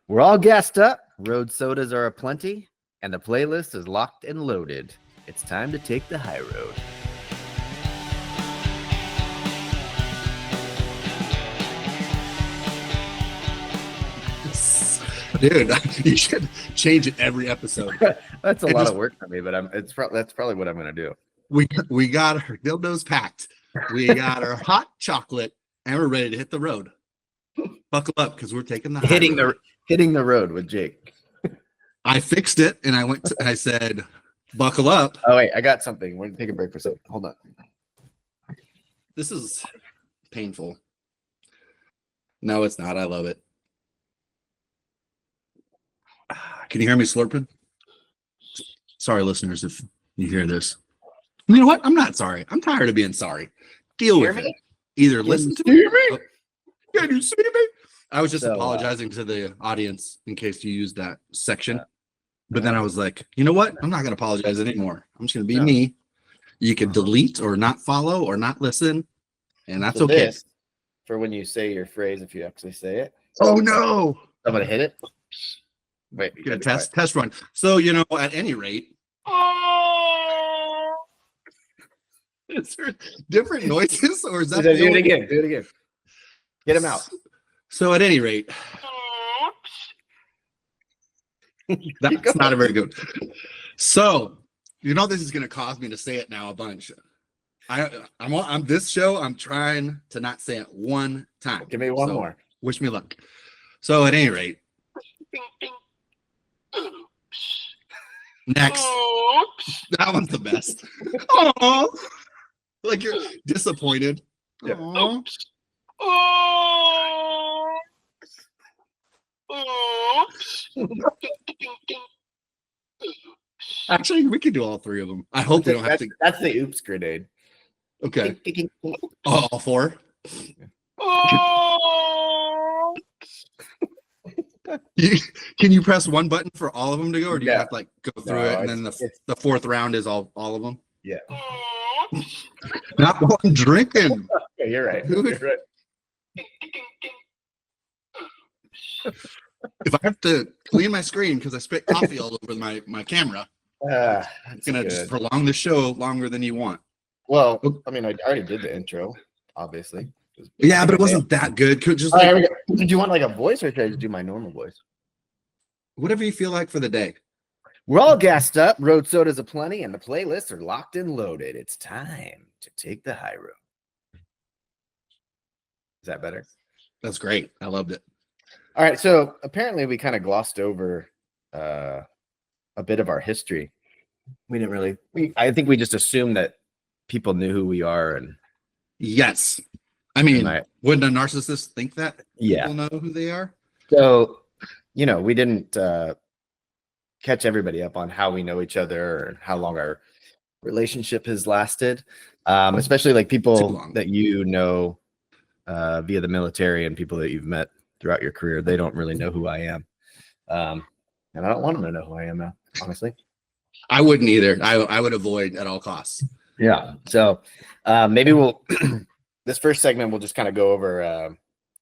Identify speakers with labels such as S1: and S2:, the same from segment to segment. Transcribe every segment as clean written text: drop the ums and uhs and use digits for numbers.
S1: We're all gassed up, road sodas are aplenty, and the playlist is locked and loaded. It's time to take the high road.
S2: Dude, you should change it every episode.
S1: That's a lot of work for me, but that's probably what I'm going to do.
S2: We got our dildos packed. We got our hot chocolate, and we're ready to hit the road. Buckle up, because we're taking the
S1: hitting the road with Jake.
S2: I fixed it, and I said, buckle up.
S1: Oh wait, I got something. We're gonna take a break for a second. Hold on.
S2: This is painful. No, it's not. I love it. Can you hear me slurping? Sorry, listeners, if you hear this. You know what? I'm not sorry. I'm tired of being sorry. Deal with it. Either listen to me. Can you see me? I was just apologizing to the audience in case you used that section. But then I was like, you know what? I'm not going to apologize anymore. I'm just going to be me. You can delete or not follow or not listen. And that's okay.
S1: For when you say your phrase, if you actually say it.
S2: Oh, no.
S1: I'm going to hit it. Wait.
S2: Good test run. So, at any rate. Is there different noises, or is that?
S1: Do it again. Do it again. Get him out.
S2: So at any rate, that's not a very good. So this is going to cause me to say it now a bunch. I'm on this show. I'm trying to not say it one time.
S1: Give me one more.
S2: Wish me luck. So at any rate, next. That one's the best. Aww. Like you're disappointed.
S1: Yeah.
S2: Actually, we could do all three of them. I hope they don't have to.
S1: That's the oops grenade.
S2: Okay. All four. Can you press one button for all of them to go, or do you have to go through it and then the fourth round is all of them?
S1: Yeah.
S2: Not while I'm drinking.
S1: Yeah, you're right. You're right.
S2: If I have to clean my screen because I spit coffee all over my camera, it's gonna just prolong the show longer than you want.
S1: Well, I mean, I already did the intro, obviously.
S2: Yeah, but it wasn't that good. Did
S1: you want like a voice, or should I just do my normal voice?
S2: Whatever you feel like for the day.
S1: We're all gassed up, road sodas aplenty, and the playlists are locked and loaded. It's time to take the high road. Is that better?
S2: That's great. I loved it.
S1: All right, so apparently we kind of glossed over a bit of our history. We didn't really. I think we just assumed that people knew who we are, and
S2: yes, I mean, wouldn't a narcissist think that people know who they are?
S1: So, we didn't catch everybody up on how we know each other and how long our relationship has lasted, especially like people that via the military and people that you've met throughout your career. They don't really know who I am, and I don't want them to know who I am now, honestly.
S2: I wouldn't either. I would avoid at all costs.
S1: Yeah. So maybe we'll this first segment we'll just kind of go over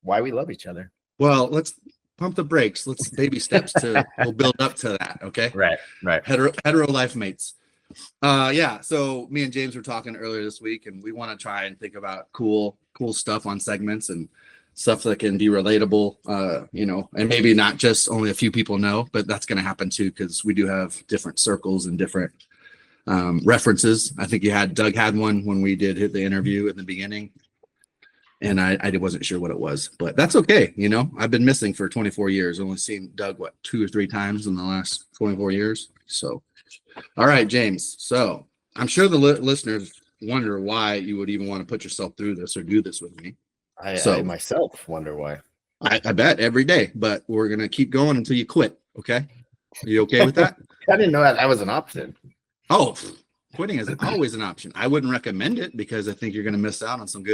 S1: why we love each other.
S2: Well, let's pump the brakes. Let's baby steps we'll build up to that. Okay.
S1: Right.
S2: Hetero life mates. So me and James were talking earlier this week, and we want to try and think about cool stuff on segments and stuff that can be relatable, and maybe not just only a few people know, but that's going to happen too, because we do have different circles and different references. I think Doug had one when we did hit the interview in the beginning, and I wasn't sure what it was, but that's okay. I've been missing for 24 years, only seen Doug 2 or 3 times in the last 24 years. So, all right, James. So I'm sure the listeners wonder why you would even want to put yourself through this or do this with me.
S1: I myself wonder why.
S2: I bet every day, but we're going to keep going until you quit. Okay. Are you okay with that?
S1: I didn't know that was an option.
S2: Oh, quitting is always an option. I wouldn't recommend it because I think you're going to miss out on some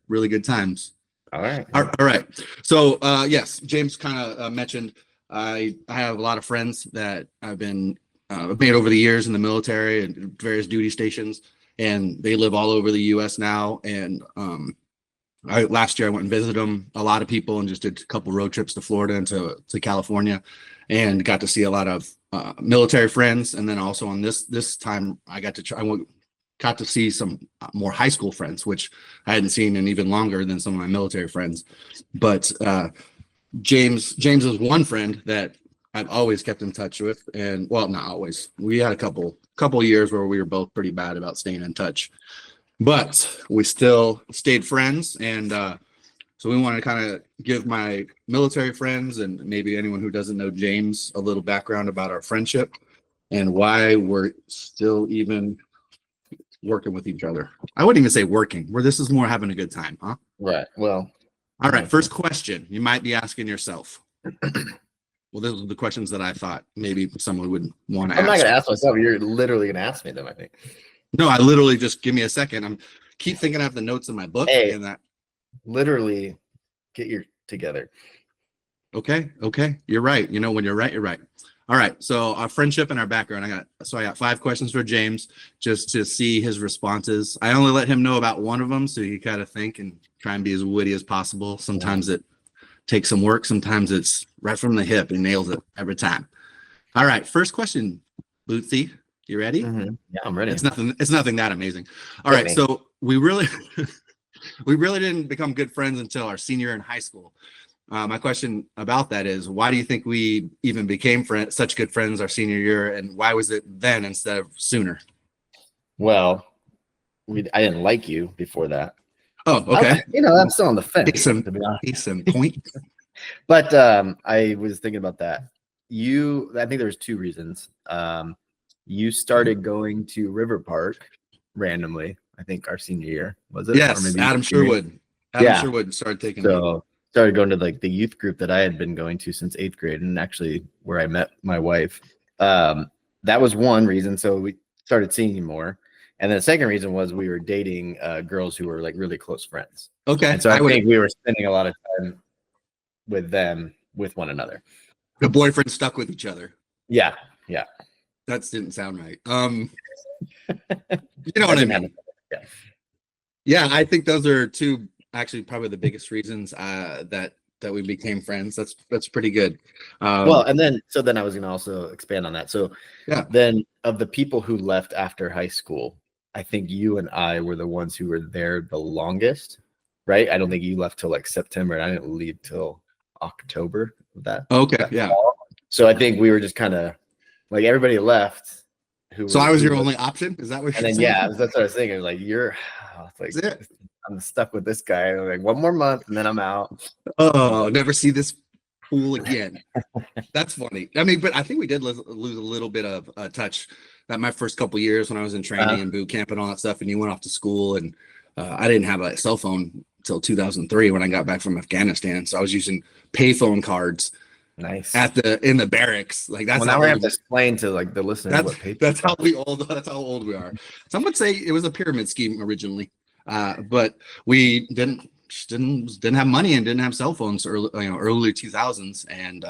S2: really good times.
S1: All right.
S2: All right. So, yes, James kind of mentioned I have a lot of friends that I've been made over the years in the military and various duty stations, and they live all over the U.S. now. And Last year I went and visited him, a lot of people, and just did a couple road trips to Florida and to California, and got to see a lot of military friends. And then also on this time, I got to see some more high school friends, which I hadn't seen in even longer than some of my military friends. But James is one friend that I've always kept in touch with, and well, not always. We had a couple years where we were both pretty bad about staying in touch, but we still stayed friends. And so we want to kind of give my military friends and maybe anyone who doesn't know James a little background about our friendship and why we're still even working with each other. I wouldn't even say working. This is more having a good time, huh?
S1: Right. Well,
S2: all right. First question you might be asking yourself. Well, those are the questions that I thought maybe someone would want to ask.
S1: I'm not going to ask myself. You're literally going to ask me them, I think.
S2: No, I literally just give me a second. I'm keep thinking I have the notes in my book.
S1: Hey,
S2: and that
S1: literally get your together.
S2: Okay. You're right. You know, when you're right, you're right. All right. So our friendship and our background. I got 5 questions for James just to see his responses. I only let him know about one of them, so you got to think and try and be as witty as possible. Sometimes it takes some work. Sometimes it's right from the hip and nails it every time. All right. First question, Bootsy. You ready?
S1: Mm-hmm. Yeah, I'm ready.
S2: It's nothing that amazing. All right. So we really didn't become good friends until our senior year in high school. My question about that is, why do you think we even became such good friends our senior year, and why was it then instead of sooner?
S1: Well, I didn't like you before that.
S2: Oh, okay.
S1: I'm still on the fence.
S2: To be honest. Case in point.
S1: But I was thinking about that. I think there was 2 reasons. You started going to River Park randomly. I think our senior year, was it?
S2: Yes, or maybe Adam Sherwood. Sherwood started taking me.
S1: Started going to like the youth group that I had been going to since 8th grade, and actually where I met my wife. That was one reason. So we started seeing you more. And then the second reason was we were dating girls who were like really close friends.
S2: Okay.
S1: And so I think we were spending a lot of time with them, with one another.
S2: The boyfriends stuck with each other.
S1: Yeah.
S2: That didn't sound right. You know what I mean? Yeah, I think those are 2 actually probably the biggest reasons that we became friends. That's pretty good.
S1: Well, and then I was going to also expand on that. So
S2: yeah,
S1: then of the people who left after high school, I think you and I were the ones who were there the longest, right? I don't think you left till like September, and I didn't leave till October of that.
S2: Okay, yeah.
S1: So I think we were just kind of like everybody left.
S2: I was your only option. Is that what you're saying?
S1: Yeah, that's what I was thinking. Like I'm stuck with this guy. Like 1 more month and then I'm out.
S2: Oh, never see this fool again. That's funny. I mean, but I think we did lose a little bit of touch that my first couple years when I was in training and boot camp and all that stuff, and you went off to school, and I didn't have a cell phone until 2003 when I got back from Afghanistan. So I was using payphone cards.
S1: Nice.
S2: In the barracks. Like that's
S1: now we have to explain to like the listeners
S2: that's how old we are. Some would say it was a pyramid scheme originally. But we didn't have money and didn't have cell phones early 2000s, and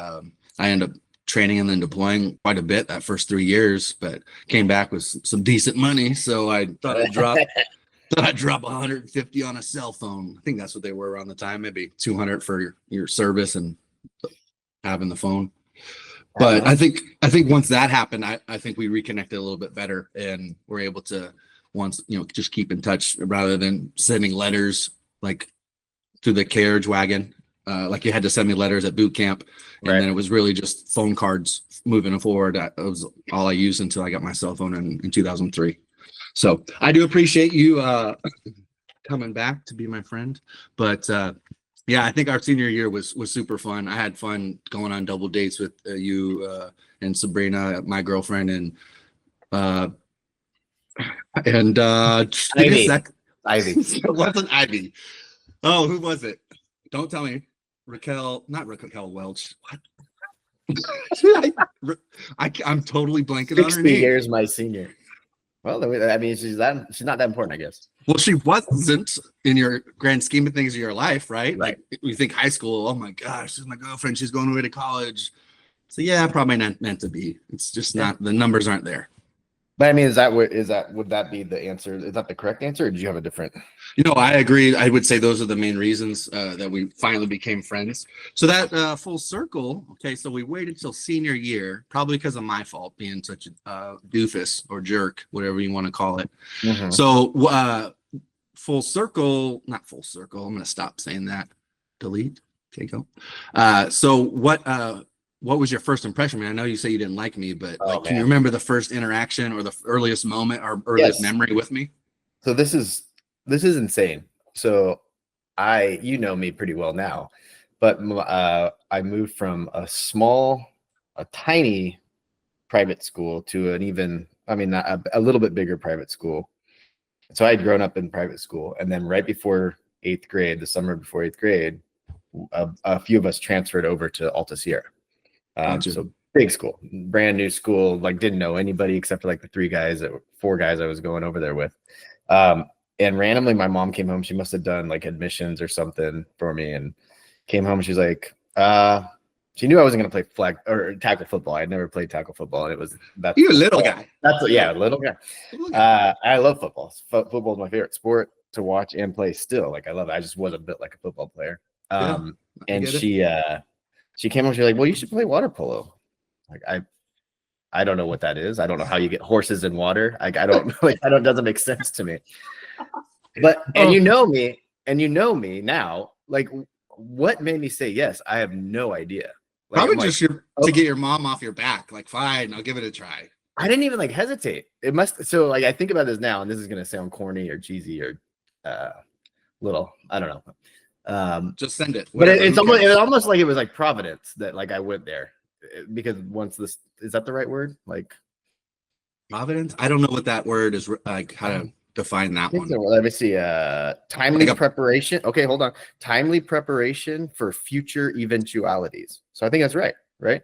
S2: I ended up training and then deploying quite a bit that first 3 years, but came back with some decent money, so I thought I'd drop 150 on a cell phone. I think that's what they were around the time, maybe 200 for your service and having the phone. But I think once that happened, I think we reconnected a little bit better, and we're able to just keep in touch rather than sending letters like through the carriage wagon. Like you had to send me letters at boot camp, and then it was really just phone cards moving forward. That was all I used until I got my cell phone in 2003. So I do appreciate you coming back to be my friend. But yeah, I think our senior year was super fun. I had fun going on double dates with you and Sabrina, my girlfriend, and
S1: Ivy.
S2: It wasn't Ivy. Oh, who was it? Don't tell me. Not Raquel Welch. What? I'm totally blanking on her
S1: 60
S2: name.
S1: years my senior. Well, I mean, she's not that important, I guess.
S2: Well, she wasn't in your grand scheme of things of your life, right? Like you think high school, oh my gosh, this is my girlfriend, she's going away to college. So yeah, probably not meant to be. It's just not, the numbers aren't there.
S1: But I mean, would that be the answer? Is that the correct answer, or did you have a different?
S2: I agree. I would say those are the main reasons that we finally became friends. So that full circle. Okay, so we waited till senior year, probably because of my fault being such a doofus or jerk, whatever you want to call it.
S1: Mhm.
S2: So full circle, not full circle. I'm going to stop saying that. Delete. Okay, go. So what was your first impression, man? I know you say you didn't like me, but
S1: Oh,
S2: can you
S1: man.
S2: remember the first interaction or the earliest moment or earliest
S1: Yes.
S2: memory with me?
S1: So this is insane. So you know me pretty well now, but I moved from a tiny private school to a little bit bigger private school. So I had grown up in private school, and then right before 8th grade, the summer before 8th grade, a few of us transferred over to Alta Sierra.
S2: Gotcha.
S1: So big school, brand new school, like didn't know anybody except for like the 4 guys I was going over there with. And randomly my mom came home. She must have done like admissions or something for me, and came home. She's like, she knew I wasn't going to play flag or tackle football. I'd never played tackle football. And
S2: You're a little guy.
S1: Little guy. I love football. Football is my favorite sport to watch and play still. Like I love it. I just wasn't built like a football player. And she came home, she's like, well, you should play water polo. Like I don't know what that is. I don't know how you get horses in water. I don't doesn't make sense to me. But you know me now, like what made me say yes? I have no idea. Like,
S2: probably just to get your mom off your back. Like, fine, I'll give it a try.
S1: I didn't even like hesitate. I think about this now, and this is gonna sound corny or cheesy or little, I don't know.
S2: Just send it.
S1: But it was almost like it was like Providence that like I went there, because is that the right word? Like
S2: Providence? I don't know what that word is, like how to define that one.
S1: So. Let me see. Timely preparation. Okay, hold on. Timely preparation for future eventualities. So I think that's right. Right.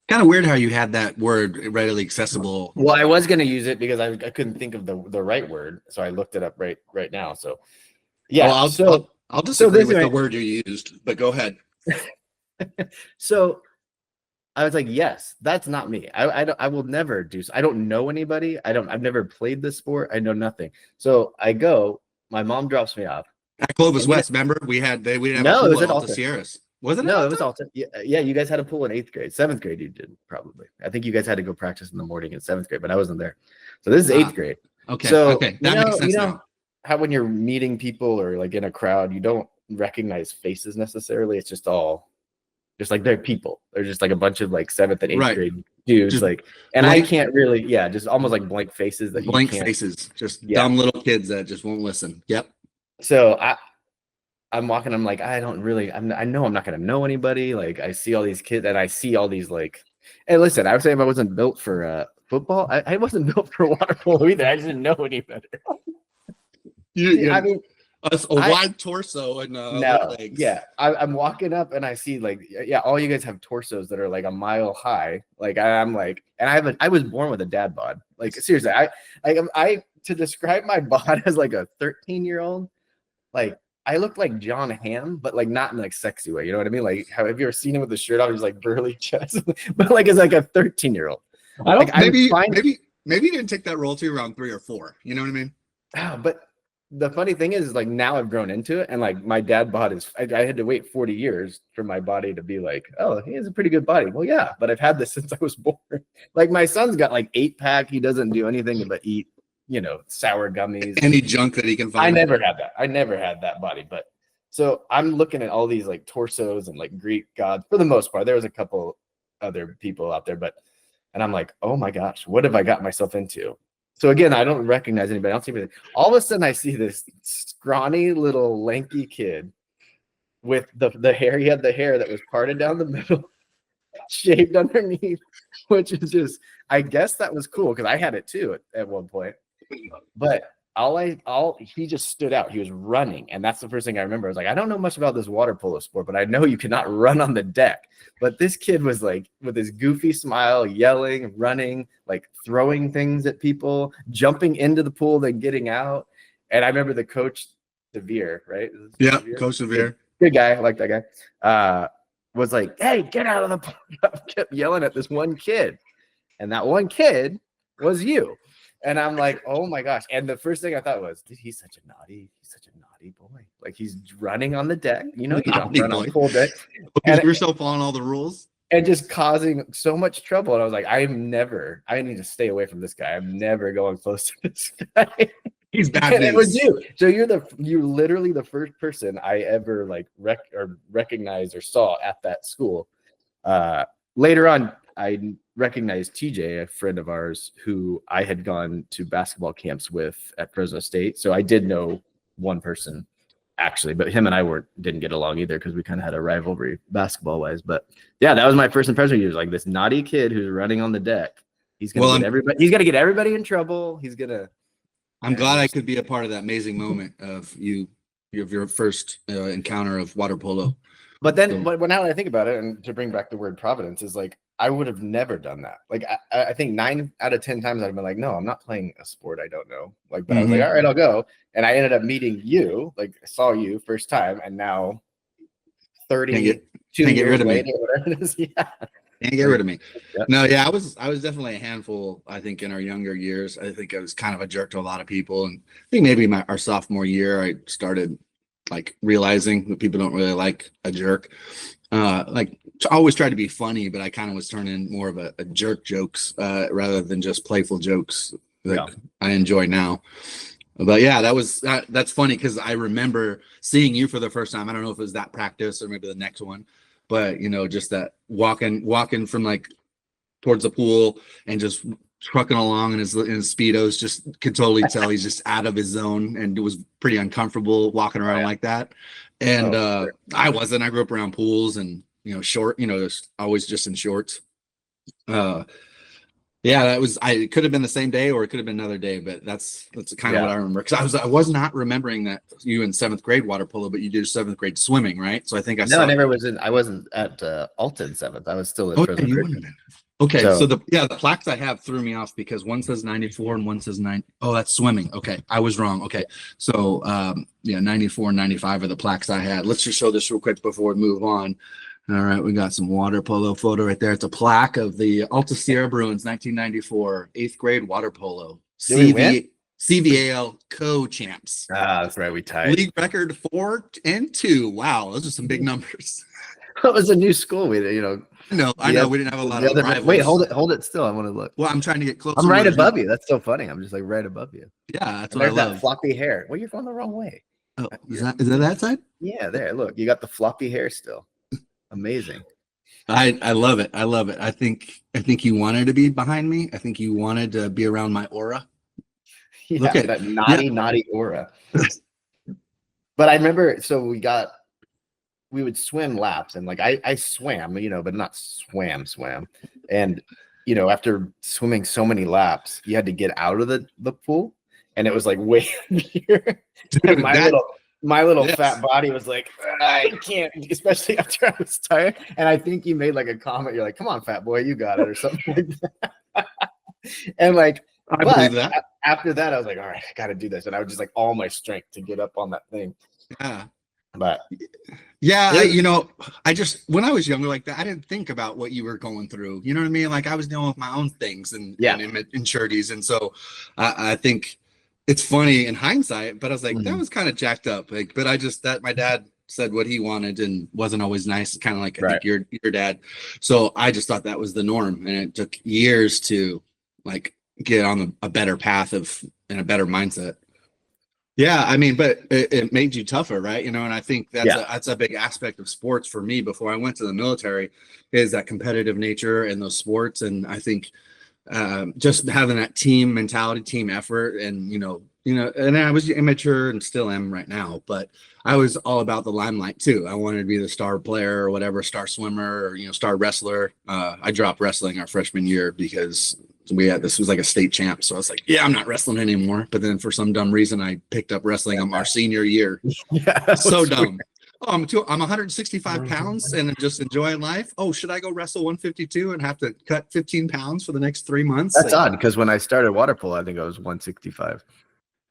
S2: Kind of weird how you had that word readily accessible.
S1: Well, I was going to use it because I couldn't think of the right word, so I looked it up right now. So yeah.
S2: Well, I'll disagree with the word you used, but go ahead.
S1: So I was like, yes, that's not me. I will never do so. I don't know anybody. I've never played this sport. I know nothing. So I go, my mom drops me off.
S2: At Clovis West, remember? We didn't have
S1: a pool
S2: at Alta Sierras. Was it?
S1: No, it was Alta. Yeah, you guys had a pool in 8th grade. 7th grade you did, probably. I think you guys had to go practice in the morning in 7th grade, but I wasn't there. So this is 8th grade.
S2: Okay.
S1: So
S2: okay. That makes sense now.
S1: How when you're meeting people or like in a crowd, you don't recognize faces necessarily. It's just all just like they're people. They're just like a bunch of like 7th and 8th grade dudes. Just like, and blank, I can't really, just almost like blank faces that
S2: blank faces, just dumb little kids that just won't listen. Yep.
S1: So I'm walking. I'm like, I know I'm not going to know anybody. Like I see all these kids and I see all these like, hey, listen, I was saying I wasn't built for football. I wasn't built for water polo either. I just didn't know any better.
S2: I mean, a wide torso and legs.
S1: Yeah, I'm walking up and I see like, all you guys have torsos that are like a mile high. Like I'm like, and I was born with a dad bod. Like seriously, I to describe my bod as like a 13-year-old, like I look like John Hamm, but like not in like sexy way. You know what I mean? Like have you ever seen him with the shirt off? He's like burly chest, but like it's like a 13-year-old.
S2: I don't. Like, maybe you didn't take that role till around 3 or 4. You know what I mean?
S1: But the funny thing is like now I've grown into it, and like my dad bod I had to wait 40 years for my body to be like, oh, he has a pretty good body. Well, yeah, but I've had this since I was born. Like my son's got like 8-pack. He doesn't do anything but eat, sour gummies.
S2: Any junk that he can find.
S1: I never had that body. But so I'm looking at all these like torsos and like Greek gods for the most part. There was a couple other people out there, and I'm like, oh my gosh, what have I got myself into? So again, I don't recognize anybody. I don't see anything. All of a sudden, I see this scrawny little lanky kid with the hair. He had the hair that was parted down the middle, shaved underneath, which is just, I guess that was cool because I had it too at one point. But he just stood out. He was running, and that's the first thing I remember. I was like, I don't know much about this water polo sport, but I know you cannot run on the deck. But this kid was like with his goofy smile, yelling, running, like throwing things at people, jumping into the pool, then getting out. And I remember the coach, Devere, right?
S2: Yeah, Coach Devere.
S1: Good guy. I like that guy. Was like, hey, get out of the pool. Kept yelling at this one kid. And that one kid was you. And I'm like, oh my gosh. And the first thing I thought was, dude, he's such a naughty boy. Like he's running on the deck. You don't
S2: Naughty
S1: run
S2: boy.
S1: on full deck.
S2: Because
S1: And
S2: we're still following all the rules.
S1: and just causing so much trouble. And I was like, I need to stay away from this guy. I'm never going close to this guy.
S2: He's bad
S1: And
S2: news.
S1: it was you. So you're literally the first person I ever like recognized or saw at that school. Later on, I recognized TJ, a friend of ours who I had gone to basketball camps with at Fresno State. So I did know one person actually, but him and I didn't get along either because we kind of had a rivalry basketball wise. But yeah, that was my first impression. He was like this naughty kid who's running on the deck. He's gonna get everybody in trouble.
S2: I'm glad I could be a part of that amazing moment of your first encounter of water polo.
S1: But then, now that I think about it, and to bring back the word Providence, is like I would have never done that. Like I think 9 out of 10 times I've been like, no, I'm not playing a sport I don't know. Like, but I was like, all right, I'll go. And I ended up meeting you. Like, I saw you first time, and now 32 years later, whatever it is, yeah.
S2: Can't get rid of me. Yep. No, yeah, I was definitely a handful. I think in our younger years, I think I was kind of a jerk to a lot of people, and I think maybe our sophomore year, I started like realizing that people don't really like a jerk. Like I always tried to be funny, but I kind of was turning more of a jerk jokes rather than just playful jokes that I enjoy now. But yeah, that's funny because I remember seeing you for the first time. I don't know if it was that practice or maybe the next one. But just that walking from like towards the pool and just trucking along in his speedos, just could totally tell he's just out of his zone, and it was pretty uncomfortable walking around like that. And I wasn't. I grew up around pools and short. Always just in shorts. Yeah, it could have been the same day or it could have been another day, but that's kind of what I remember. Because I was not remembering that you in 7th grade water polo, but you did 7th grade swimming, right? So I think
S1: I wasn't at Alta in 7th. I was still in Fresno State.
S2: Okay, so the plaques I have threw me off because one says 94 and one says 9. Oh, that's swimming. Okay, I was wrong. Okay, so 94 and 95 are the plaques I had. Let's just show this real quick before we move on. All right, we got some water polo photo right there. It's a plaque of the Alta Sierra Bruins 1994 8th grade water polo CVAL co-champs.
S1: That's right, we tied.
S2: League record 4 and 2. Wow, those are some big numbers.
S1: It was a new school.
S2: No, I know we didn't have a lot of rivals.
S1: Wait, hold it still. I want to look.
S2: Well, I'm trying to get close.
S1: I'm right above you. That's so funny. I'm just like right above you.
S2: Yeah, that's what I love.
S1: That floppy hair. Well, you're going the wrong way.
S2: Oh, is that side?
S1: Yeah, there. Look, you got the floppy hair still. Amazing.
S2: I love it. I love it. I think you wanted to be behind me. I think you wanted to be around my aura.
S1: Yeah, look at that naughty aura. But I remember, so we would swim laps, and like I swam, but not swam. And after swimming so many laps, you had to get out of the pool, and it was like way here. My little fat body was like, I can't, especially after I was tired. And I think you made like a comment. You're like, come on, fat boy, you got it, or something like that. And like,
S2: I believe that.
S1: After that, I was like, all right, I got to do this. And I would just like all my strength to get up on that thing.
S2: Yeah.
S1: But
S2: yeah, I just, when I was younger like that, I didn't think about what you were going through. You know what I mean? Like I was dealing with my own things and insecurities. And so I think it's funny in hindsight, but I was like, that was kind of jacked up. Like, but my dad said what he wanted and wasn't always nice. Kind of like, I think your dad. So I just thought that was the norm. And it took years to like get on a better path and a better mindset. Yeah. I mean, but it made you tougher, right? And I think that's a big aspect of sports for me before I went to the military is that competitive nature in those sports. And I think, just having that team mentality, team effort, and and I was immature and still am right now, but I was all about the limelight too. I wanted to be the star player or whatever, star swimmer or star wrestler. I dropped wrestling our freshman year because this was like a state champ, so I was like, yeah, I'm not wrestling anymore. But then for some dumb reason, I picked up wrestling our senior year. Yeah, so dumb. Oh, I'm 165 pounds and just enjoying life. Oh, should I go wrestle 152 and have to cut 15 pounds for the next 3 months?
S1: That's odd because when I started water polo, I think I was 165.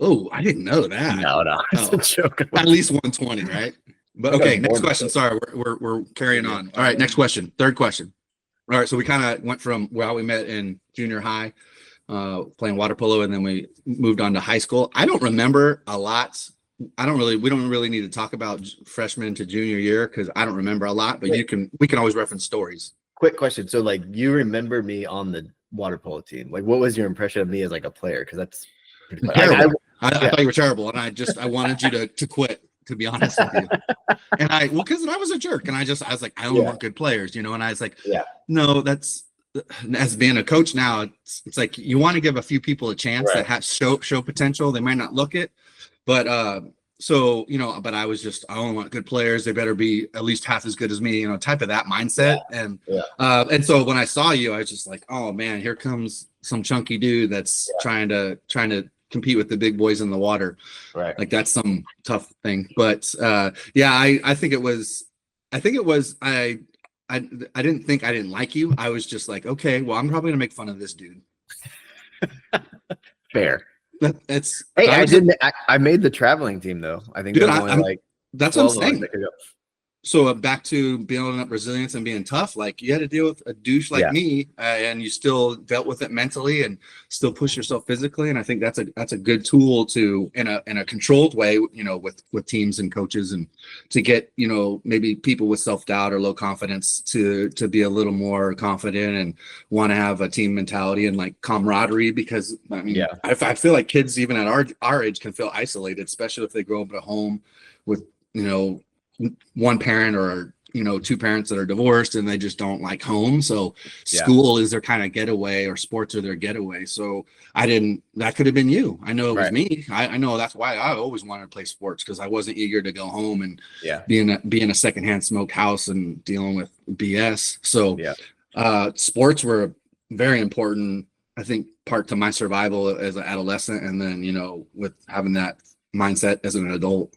S2: Oh, I didn't know that.
S1: No, it's a joke.
S2: At least 120, right? But okay, next question. Sorry, we're carrying on. All right, next question. Third question. All right, so we kind of went from we met in junior high. playing water polo, and then we moved on to high school. I don't remember a lot. We don't really need to talk about freshman to junior year because I don't remember a lot, but we can always reference stories.
S1: Quick question. So like, you remember me on the water polo team? Like, what was your impression of me as like a player? Because that's pretty
S2: terrible. I thought you were terrible, and I wanted you to quit, to be honest with you. And because I was a jerk, and I was like, I only want good players, and I was like, no, that's, as being a coach now, it's like you want to give a few people a chance that have show potential. They might not look it, but so but I was just, I only want good players. They better be at least half as good as me, type of that mindset. And so when I saw you, I was just like, oh man, here comes some chunky dude that's trying to compete with the big boys in the water.
S1: Right.
S2: Like that's some tough thing. But I think it was I didn't think I didn't like you. I was just like, okay, well, I'm probably gonna make fun of this dude.
S1: Fair.
S2: It's
S1: I made the traveling team though. I think
S2: that's what I'm saying. So back to building up resilience and being tough, like you had to deal with a douche like me, and you still dealt with it mentally and still push yourself physically. And I think that's a good tool to in a controlled way, with teams and coaches, and to get maybe people with self-doubt or low confidence to be a little more confident and want to have a team mentality and like camaraderie. Because I mean, I feel like kids even at our age can feel isolated, especially if they grow up at a home with one parent or two parents that are divorced and they just don't like home. So school is their kind of getaway, or sports are their getaway. So that could have been you. I know it was me. I know that's why I always wanted to play sports, because I wasn't eager to go home and be in a secondhand smoke house and dealing with BS. So sports were very important, I think, part to my survival as an adolescent, and then with having that mindset as an adult.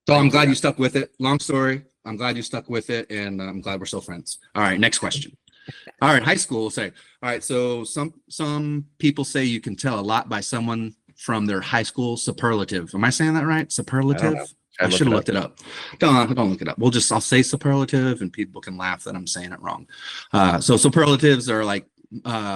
S2: So I'm glad you stuck with it. Long story. I'm glad you stuck with it, and I'm glad we're still friends. All right, next question. All right, high school. We'll say. All right, so some people say you can tell a lot by someone from their high school superlative. Am I saying that right? Superlative? I should have looked it up. Don't look it up. I'll say superlative, and people can laugh that I'm saying it wrong. So superlatives are like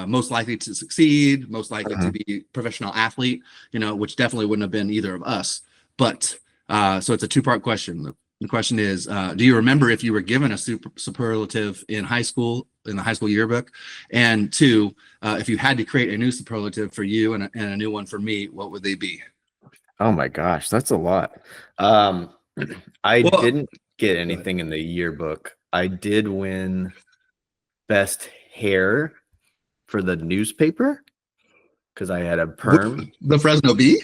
S2: most likely to succeed, most likely to be professional athlete. Which definitely wouldn't have been either of us, but. So it's a two-part question. The question is, do you remember if you were given a superlative in high school, in the high school yearbook? And two, if you had to create a new superlative for you and a new one for me, what would they be?
S1: Oh my gosh, that's a lot. I didn't get anything in the yearbook. I did win best hair for the newspaper because I had a perm.
S2: The Fresno Bee?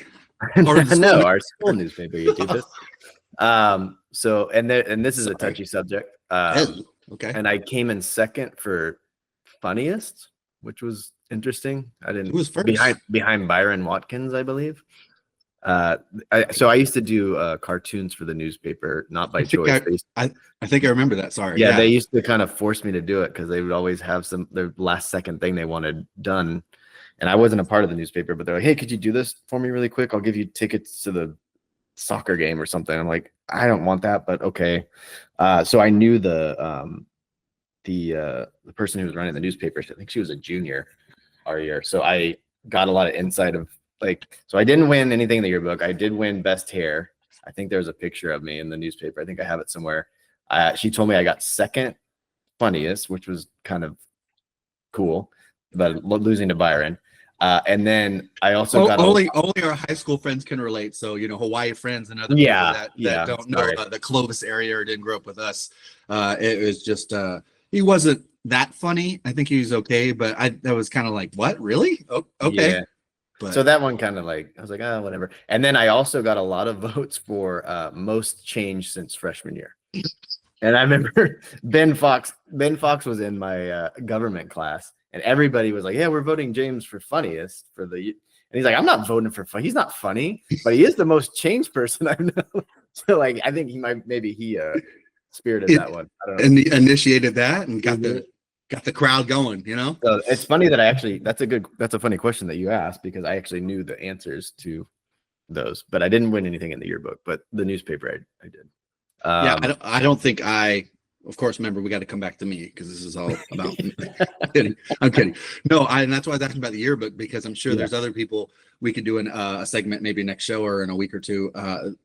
S1: No, our school newspaper. You do this. So and this is a touchy subject.
S2: Okay.
S1: And I came in second for funniest, which was interesting. I didn't.
S2: Who was first?
S1: Behind Byron Watkins, I believe. So I used to do cartoons for the newspaper, not by choice.
S2: I think I remember that. Sorry.
S1: Yeah, they used to kind of force me to do it because they would always have their last second thing they wanted done. And I wasn't a part of the newspaper, but they're like, hey, could you do this for me really quick? I'll give you tickets to the soccer game or something. I'm like, I don't want that, but okay. So I knew the person who was running the newspaper. I think she was a junior our year. So I got a lot of insight of so I didn't win anything in the yearbook. I did win best hair. I think there's a picture of me in the newspaper. I think I have it somewhere. She told me I got second funniest, which was kind of cool, but losing to Byron. And then I also got
S2: only our high school friends can relate. So Hawaii friends and other people that don't know the Clovis area or didn't grow up with us. It was just he wasn't that funny. I think he was okay, but that was kind of like, what, really? Oh, okay.
S1: Yeah. But, so that one kind of I was like, oh, whatever. And then I also got a lot of votes for most change since freshman year. And I remember Ben Fox was in my government class. And everybody was like, yeah, we're voting James for funniest for the, and he's like, I'm not voting for fun. He's not funny, but he is the most changed person I know. So I think he spirited that one. I don't know.
S2: And he initiated that and got the crowd going,
S1: So it's funny that that's a funny question that you asked, because I actually knew the answers to those, but I didn't win anything in the yearbook, but the newspaper I did.
S2: I don't think I of course, remember, we got to come back to me because this is all about me. I'm kidding. No, and that's why I was asking about the yearbook, because I'm sure there's other people. We could do a segment maybe next show or in a week or two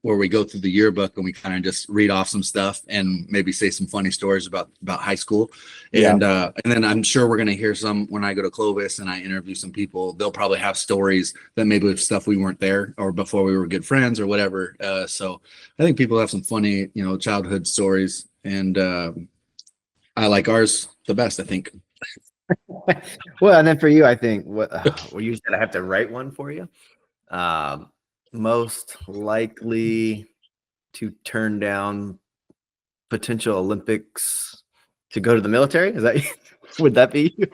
S2: where we go through the yearbook and we kind of just read off some stuff and maybe say some funny stories about high school. And then I'm sure we're going to hear some when I go to Clovis and I interview some people. They'll probably have stories that maybe with stuff we weren't there or before we were good friends or whatever. So I think people have some funny, childhood stories, and I like ours the best, I think.
S1: Well, and then for you, I think you said I have to write one for you. Most likely to turn down potential Olympics to go to the military. Is that would that be you?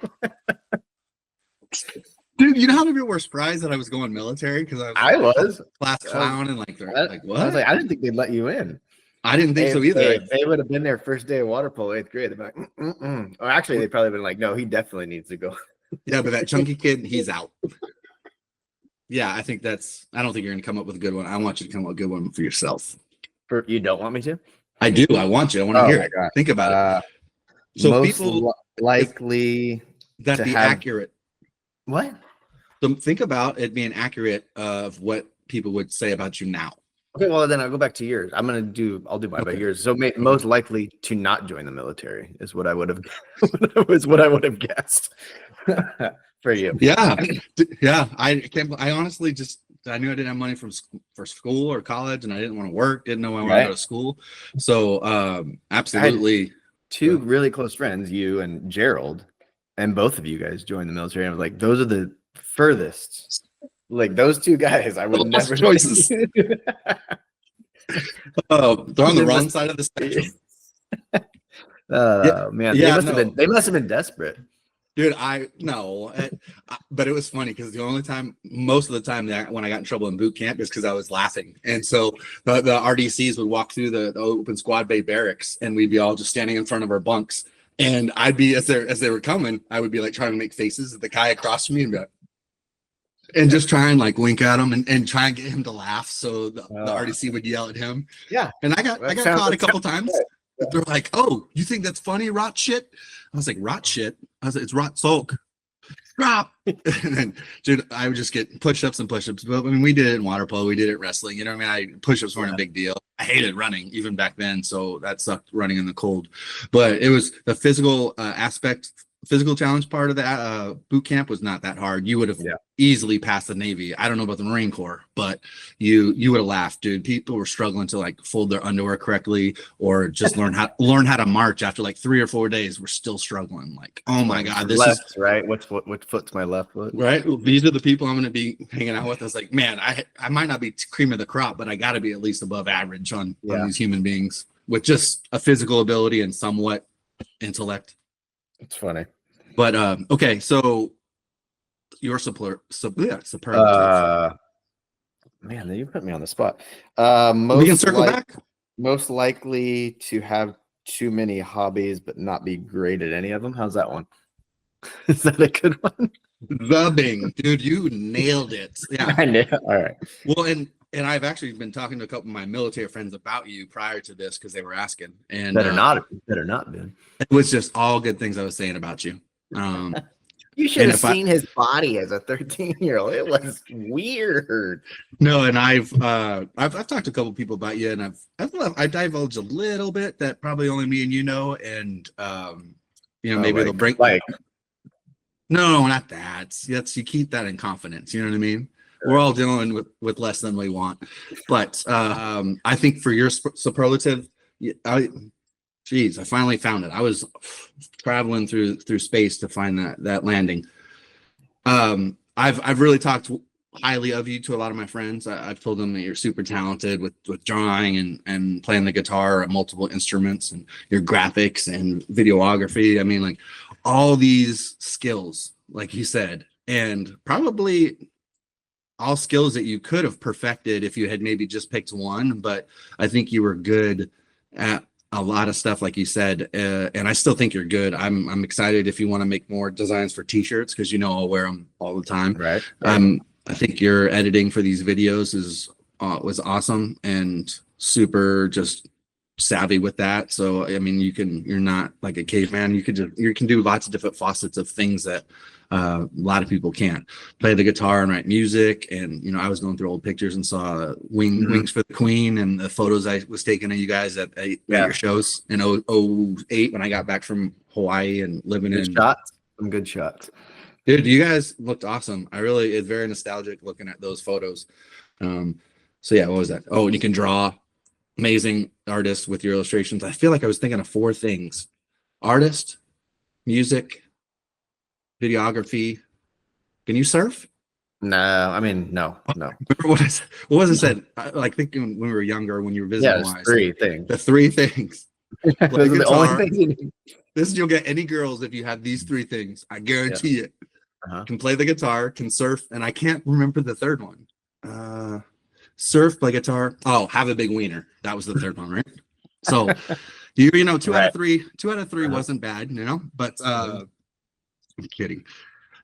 S2: Dude, you know how many people were surprised that I was going military? Because I was class clown and like what?
S1: I was like, I didn't think they'd let you in.
S2: I didn't think so either.
S1: They would have been there first day of water polo, 8th grade. They'd be like, Or actually, they'd probably been like, no, he definitely needs to go.
S2: Yeah, but that chunky kid, he's out. Yeah, I think I don't think you're going to come up with a good one. I want you to come up with a good one for yourself.
S1: You don't want me to?
S2: I do. I want you. I want to hear it. God. Think about it. So
S1: most
S2: people
S1: likely
S2: that be accurate.
S1: What?
S2: So think about it being accurate of what people would say about you now.
S1: Okay, well then I'll go back to yours. I'll do mine by yours. So most likely to not join the military is what I would have guessed for you.
S2: Yeah. I honestly I knew I didn't have money for school or college, and I didn't want to work, didn't know I wanted to go to school. So absolutely.
S1: Two really close friends, you and Gerald, and both of you guys joined the military. And I was like, those are the furthest. Like those two guys, I would never
S2: choices. Oh, they're on the wrong side of the spectrum.
S1: Man, they must have been desperate.
S2: Dude, but it was funny because most of the time that when I got in trouble in boot camp is because I was laughing. And so the RDCs would walk through the open squad bay barracks, and we'd be all just standing in front of our bunks. And I'd be, as they were coming, I would be like trying to make faces at the guy across from me and just try and like wink at him and try and get him to laugh. So the RDC would yell at him.
S1: Yeah.
S2: And I got caught a couple times. They're like, "Oh, you think that's funny, rot shit?" I was like, "Rot shit?" I was like, "It's rot sulk." Drop. And then, dude, I would just get push-ups and push-ups. But I mean, we did it in water polo, we did it wrestling. You know what I mean? Push-ups weren't a big deal. I hated running even back then, so that sucked, running in the cold. But it was the physical physical challenge part of the boot camp was not that hard. You would have easily passed the Navy. I don't know about the Marine Corps, but you would have laughed, dude. People were struggling to like fold their underwear correctly or just learn how to march after like 3 or 4 days. We're still struggling. Like, oh my God, this
S1: is right. Which foot's my left foot?
S2: Right. Well, these are the people I'm going to be hanging out with. I was like, man, I might not be cream of the crop, but I got to be at least above average on these human beings with just a physical ability and somewhat intellect.
S1: It's funny.
S2: But okay, so your superlative.
S1: Man, you put me on the spot.
S2: We can circle back.
S1: Most likely to have too many hobbies but not be great at any of them. How's that one? Is that a good one?
S2: The Bing, dude, you nailed it. Yeah,
S1: I know. All right.
S2: Well, and I've actually been talking to a couple of my military friends about you prior to this because they were asking. And
S1: better not been.
S2: It was just all good things I was saying about you.
S1: You should have seen his body as a 13-year-old. It was weird.
S2: No, and I've talked to a couple people about you, and I divulged a little bit that probably only me and you know, and maybe they'll break. No, not that. You keep that in confidence. You know what I mean? We're all dealing with less than we want, but I think for your superlative, I finally found it. I was traveling through space to find that landing. I've really talked highly of you to a lot of my friends. I've told them that you're super talented with drawing and playing the guitar and multiple instruments, and your graphics and videography. I mean, like all these skills, like you said, and probably all skills that you could have perfected if you had maybe just picked one. But I think you were good at a lot of stuff, like you said, and I still think you're good. I'm excited if you want to make more designs for t-shirts, because I'll wear them all the time.
S1: Right.
S2: I think your editing for these videos was awesome and super just savvy with that. So I mean, you're not like a caveman. You can do lots of different facets of things that a lot of people can't. Play the guitar and write music. And I was going through old pictures and saw Wings for the Queen and the photos I was taking of you guys at your shows in 08 when I got back from Hawaii and living
S1: Good
S2: in
S1: shots. Some good shots.
S2: Dude, you guys looked awesome. It's very nostalgic looking at those photos. So yeah, what was that? Oh, and you can draw. Amazing artist with your illustrations. I feel like I was thinking of 4 things: artist, music, videography. Can you surf?
S1: No, I mean, no.
S2: Remember what was it said? Like thinking when we were younger, when you were visiting.
S1: Yeah, there's 3 things.
S2: The 3 things.
S1: Those are the only things you need.
S2: You'll get any girls if you have these 3 things. I guarantee it. Can play the guitar, can surf, and I can't remember the third one. Surf, play guitar. Oh, have a big wiener. That was the third one, right? So, 2 out of 3. 2 out of 3 wasn't bad, But I'm kidding.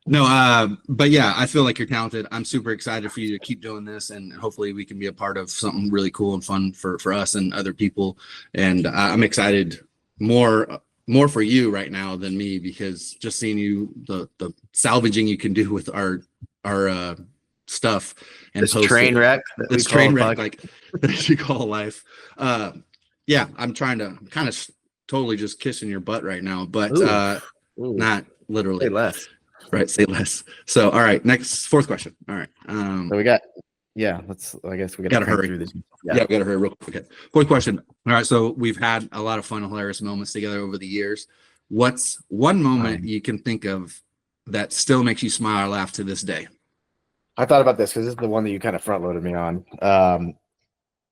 S2: No, but yeah, I feel like you're talented. I'm super excited for you to keep doing this, and hopefully we can be a part of something really cool and fun for us and other people. And I'm excited more for you right now than me, because just seeing you, the salvaging you can do with our stuff and
S1: this train wreck,
S2: like that you call life. Yeah, I'm kind of totally just kissing your butt right now, but
S1: Ooh.
S2: not literally.
S1: Say less.
S2: Right, say less. So, all right, next 4th question. All right.
S1: So we got, I guess we
S2: gotta hurry
S1: through this.
S2: Yeah, we gotta hurry real quick. Okay. 4th question. All right, so we've had a lot of fun, hilarious moments together over the years. What's one moment you can think of that still makes you smile or laugh to this day?
S1: I thought about this because this is the one that you kind of front loaded me on.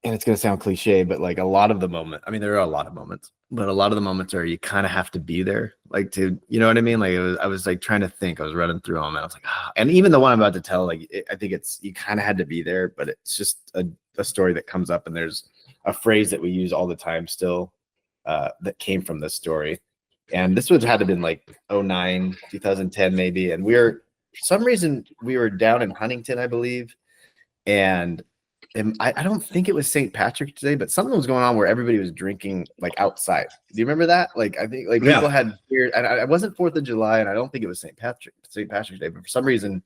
S1: And it's going to sound cliche, but like a lot of the moment, I mean, there are a lot of moments, but a lot of the moments are you kind of have to be there, like to, you know what I mean? Like I was like trying to think, I was running through them and I was like, and even the one I'm about to tell, like, I think you kind of had to be there, but it's just a story that comes up, and there's a phrase that we use all the time still that came from this story. And this would have been like 09, 2010 maybe. And for some reason we were down in Huntington, I believe. And I don't think it was St. Patrick's Day, but something was going on where everybody was drinking like outside. Do you remember that? Like I think like people had beer, and it wasn't 4th of July, and I don't think it was St. Patrick's Day, but for some reason,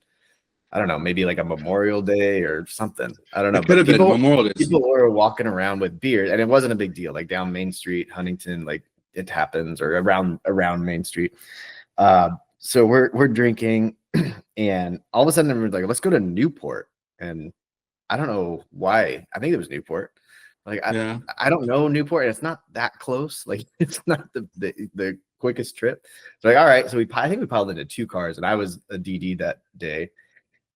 S1: I don't know, maybe like a Memorial Day or something. I don't know.
S2: It could have been Memorial Day.
S1: People were walking around with beer, and it wasn't a big deal. Like down Main Street, Huntington, like it happens, or around Main Street. So we're drinking, and all of a sudden we're like, let's go to Newport. And I don't know why. I think it was Newport. Like I don't know Newport. It's not that close. Like it's not the quickest trip. So like, all right. So I think we piled into 2 cars, and I was a DD that day,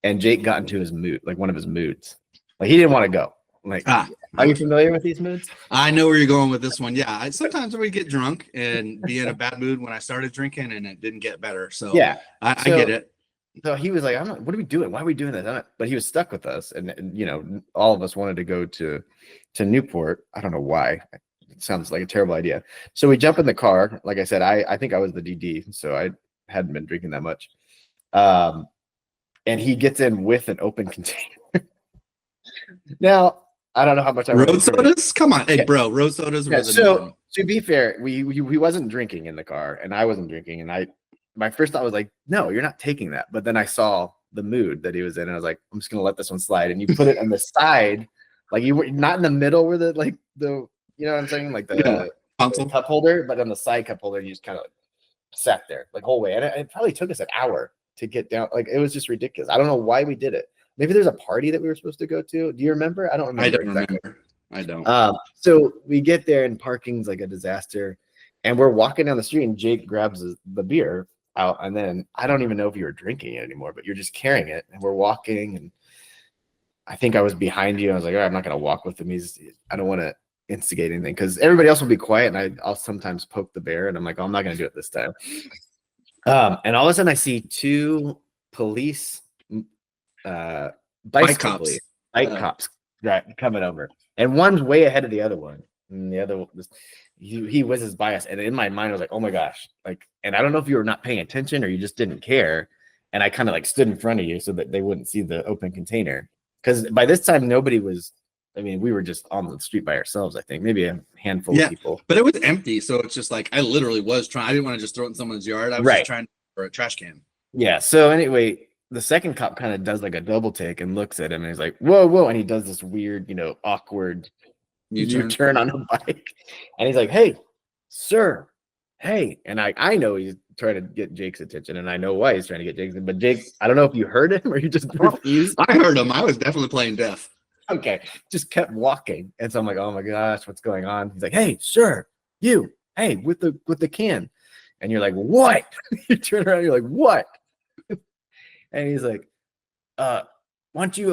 S1: and Jake got into his mood, like one of his moods. Like he didn't want to go. Like, are you familiar with these moods?
S2: I know where you're going with this one. Yeah, sometimes we get drunk and be in a bad mood when I started drinking, and it didn't get better. So yeah, I get it.
S1: So he was like, "I'm not. What are we doing? Why are we doing this?" But he was stuck with us, and all of us wanted to go to Newport. I don't know why. It sounds like a terrible idea. So we jump in the car. Like I said, I think I was the DD, so I hadn't been drinking that much. And he gets in with an open container. Now, I don't know how much I
S2: road sodas. Come on, hey bro, road sodas.
S1: Yeah, so to be fair, he wasn't drinking in the car, and I wasn't drinking, and my first thought was like, no, you're not taking that. But then I saw the mood that he was in, and I was like, I'm just gonna let this one slide. And you put it on the side, like you were not in the middle where the you know what I'm saying, like the cup holder, but on the side cup holder, you just kind of sat there like whole way, and it probably took us an hour to get down. Like it was just ridiculous. I don't know why we did it. Maybe there's a party that we were supposed to go to. Do you remember? I don't remember.
S2: I don't.
S1: So we get there, and parking's like a disaster, and we're walking down the street, and Jake grabs the beer out, and then I don't even know if you were drinking it anymore, but you're just carrying it, and we're walking, and I think I was behind you. I was like, all right, I'm not gonna walk with him. I don't want to instigate anything, because everybody else will be quiet, and I'll sometimes poke the bear, and I'm like, oh, I'm not gonna do it this time. And all of a sudden I see 2 police bike cops coming over, and one's way ahead of the other one, and the other was he whizzes by us, and in my mind I was like, oh my gosh, like, and I don't know if you were not paying attention or you just didn't care, and I kind of like stood in front of you so that they wouldn't see the open container, because by this time nobody was I mean, we were just on the street by ourselves, I think, maybe a handful of people.
S2: But it was empty. So it's just like, I literally was trying, I didn't want to just throw it in someone's yard. I was just trying for a trash can.
S1: Yeah. So anyway, the second cop kind of does like a double take and looks at him and he's like, whoa, whoa. And he does this weird, awkward U-turn on a bike. And he's like, hey, sir, hey. And I know he's trying to get Jake's attention, and I know why he's trying to get Jake's. But Jake, I don't know if you heard him or you just refused.
S2: I heard him. I was definitely playing deaf.
S1: Okay, just kept walking. And so I'm like, oh my gosh, what's going on? He's like, hey, sir, you, hey, with the can. And you're like, what? You turn around, you're like, what? And he's like, why don't you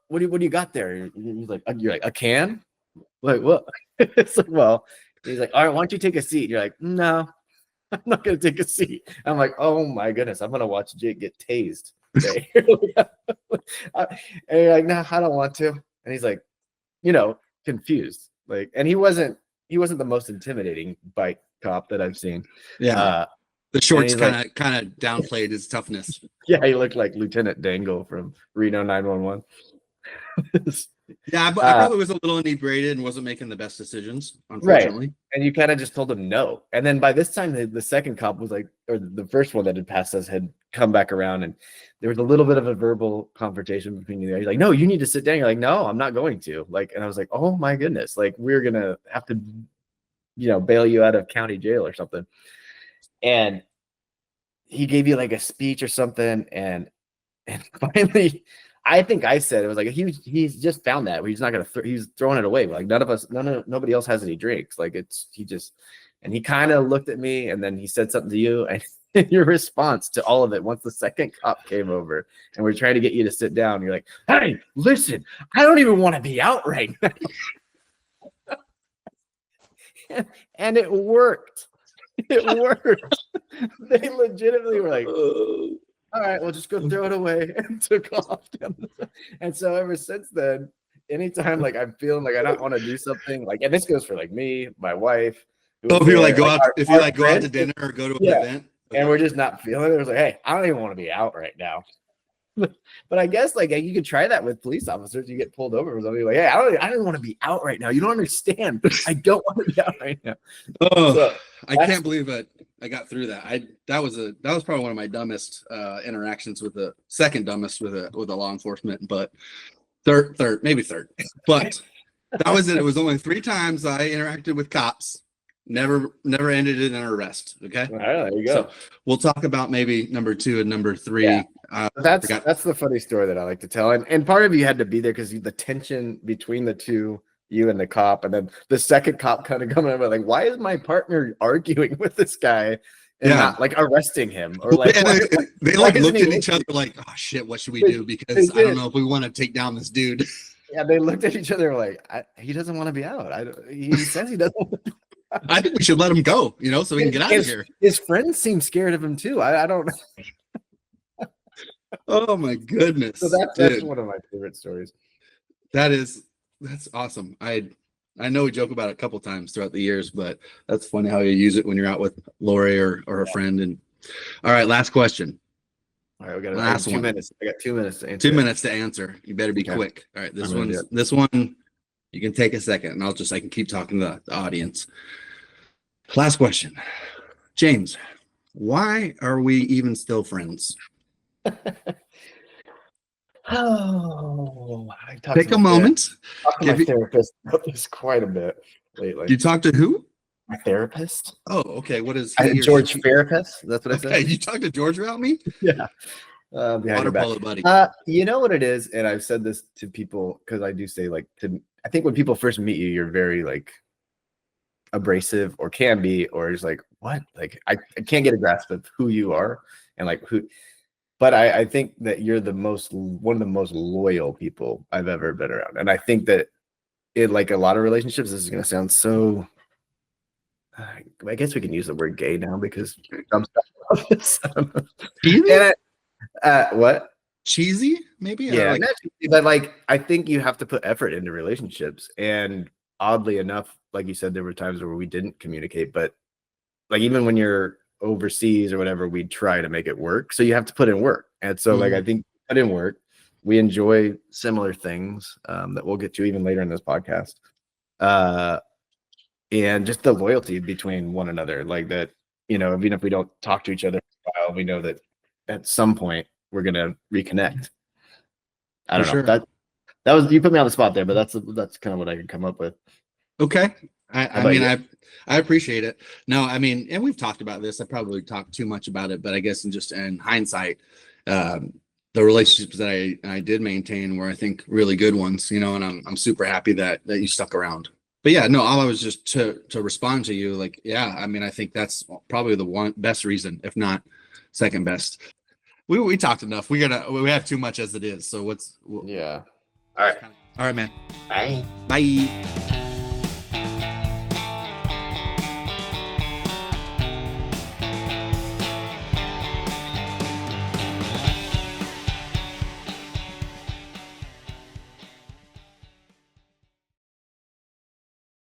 S1: what do you got there? He's like, you're like, a can? Like, what? It's like, well, he's like, all right, why don't you take a seat? You're like, no, I'm not gonna take a seat. I'm like, oh my goodness, I'm gonna watch Jake get tased today. And you're like, no, I don't want to. And he's like, confused. Like, and he wasn't the most intimidating bike cop that I've seen.
S2: Yeah. The shorts kind of downplayed his toughness.
S1: Yeah, he looked like Lieutenant Dangle from Reno 911.
S2: Yeah, but I probably was a little inebriated and wasn't making the best decisions, unfortunately.
S1: Right. And you kind of just told him no. And then by this time, the second cop was like, or the first one that had passed us had come back around, and there was a little bit of a verbal confrontation between you. He's like, no, you need to sit down. You're like, no, I'm not going to. Like, and I was like, oh my goodness, like we're gonna have to, bail you out of county jail or something. And he gave you like a speech or something, and finally, I think I said it was like he's just found that he's not gonna he's throwing it away. Like nobody else has any drinks. Like and he kind of looked at me, and then he said something to you, and your response to all of it, once the second cop came over and we're trying to get you to sit down, you're like, hey, listen, I don't even want to be out right now. And it worked. It worked. They legitimately were like, all right, well, just go throw it away, and took off. And so ever since then, anytime like I'm feeling like I don't want to do something, like, and this goes for like me, my wife.
S2: So if you're like go out to dinner or go to an event,
S1: and we're just not feeling it, it's like, hey, I don't even want to be out right now. But I guess like you could try that with police officers. You get pulled over or something, like, hey, I don't want to be out right now. You don't understand. I don't want to be out right now.
S2: Oh, so I can't believe it. I got through that. That was probably one of my dumbest interactions with the second dumbest with a law enforcement, but third, maybe third. But that was it. It was only 3 times I interacted with cops. Never ended in an arrest. Okay.
S1: All right, there you go.
S2: So we'll talk about maybe number 2 and number 3. Yeah.
S1: That's the funny story that I like to tell. And part of you had to be there because the tension between the two, you and the cop, and then the second cop kind of coming over like, why is my partner arguing with this guy and not like arresting him? Or like
S2: they like looked at each other like, oh shit, what should we do? Because I don't know if we want to take down this dude.
S1: Yeah, they looked at each other like, he doesn't want to be out. He says he doesn't.
S2: I think we should let him go, so we can get out of here.
S1: His friends seem scared of him too. I don't know.
S2: Oh my goodness.
S1: So that's one of my favorite stories.
S2: That's awesome. I know we joke about it a couple times throughout the years, but that's funny how you use it when you're out with Lori or a friend. And all right, last question.
S1: All right, we got 2 minutes. I got 2 minutes to answer.
S2: 2 minutes to answer. You better be quick. All right, this one you can take a second, and I can keep talking to the audience. Last question. James, why are we even still friends? Take a moment.
S1: I've talked to my therapist about this quite a bit lately.
S2: You talked to who?
S1: My therapist.
S2: Oh, okay. What is
S1: George therapist? That's what I said.
S2: Okay, you talked to George about me?
S1: Yeah.
S2: Water polo buddy.
S1: You know what it is, and I've said this to people because I do say I think when people first meet you, you're very like abrasive, or can be, or just like, what? Like I can't get a grasp of who you are and like who. But I think that you're one of the most loyal people I've ever been around, and I think that in like a lot of relationships, this is going to sound so. I guess we can use the word gay now because I'm what?
S2: Cheesy, maybe?
S1: Yeah, but like I think you have to put effort into relationships, and oddly enough, like you said, there were times where we didn't communicate, but like even when you're overseas or whatever, we'd try to make it work. So you have to put in work, and so like I think put in work, we enjoy similar things that we'll get to even later in this podcast. And just the loyalty between one another, like that, even if we don't talk to each other for a while, we know that at some point we're going to reconnect. I don't know. That was, you put me on the spot there, but that's kind of what I can come up with.
S2: Okay. I appreciate it. No, I mean, and we've talked about this. I probably talked too much about it, but I guess in hindsight, the relationships that I did maintain were, I think, really good ones, and I'm super happy that you stuck around. But yeah, no, all I was just to respond to you, like, yeah, I mean, I think that's probably the best reason, if not second best. We talked enough. We have too much as it is. So
S1: Yeah. All right.
S2: All right, man.
S1: Bye.
S2: Bye.